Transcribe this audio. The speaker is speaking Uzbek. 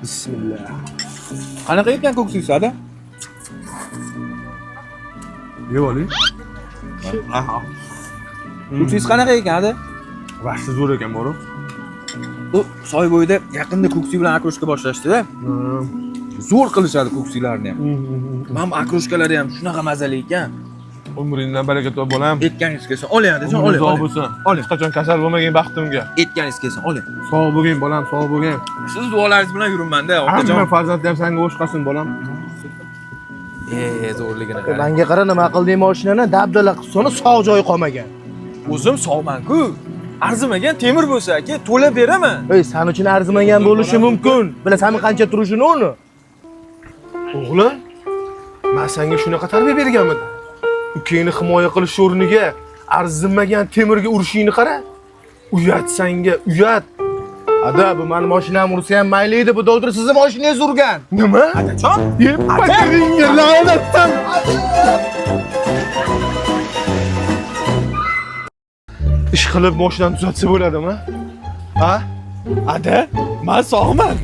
Bismillah. Qanaqa ekan ko'ksingizda ada? Yeb oling. Ko'ksingiz qanaqa ekan ada? Vaqti zo'r ekan boru. U soy bo'yida yaqinda ko'ksi bilan akroshka boshlashdi-da. Zo'r qilishadi ko'ksilarni ham. Mana akroshkalari ham shunaqa mazali ekan. Umringdan baraka top bolam. Etganingiz kelsin, oling adajon, oling. Sog' bo'lsin. Oling. Hech qachon kasal bo'lmagan baxtimga. Etganingiz kelsin, oling. Sog' bo'lgin bolam, sog' bo'lgin. Siz duolaringiz bilan yuribman-da, okajon. Hamma farzand ham senga o'shqasin bolam. Zo'rligini qarang. Menga qara nima qilding mashinani dabdala qilsani sog' joyi qolmagan. O'zim sog'man-ku. Arzimagan temir bo'lsa, aka, to'lab beraman. Ey, sen uchun arzimagan bo'lishi mumkin. Bilasanmi qancha turishini uni? O'g'lim, men senga shunaqa tarbiya berganman. Ukangni himoya qilish o'rniga arzimagan temirga urishingni qara. Uyat senga, uyat. Ada, bu meni mashinam ursa ham mayli edi, bu doldir sizni mashinangiz urgan. Nima? Adajon, Yeb pataringga la'natdan. Ish qilib mashinani tuzatsa bo'ladimi? Ha? ada, men sog'man.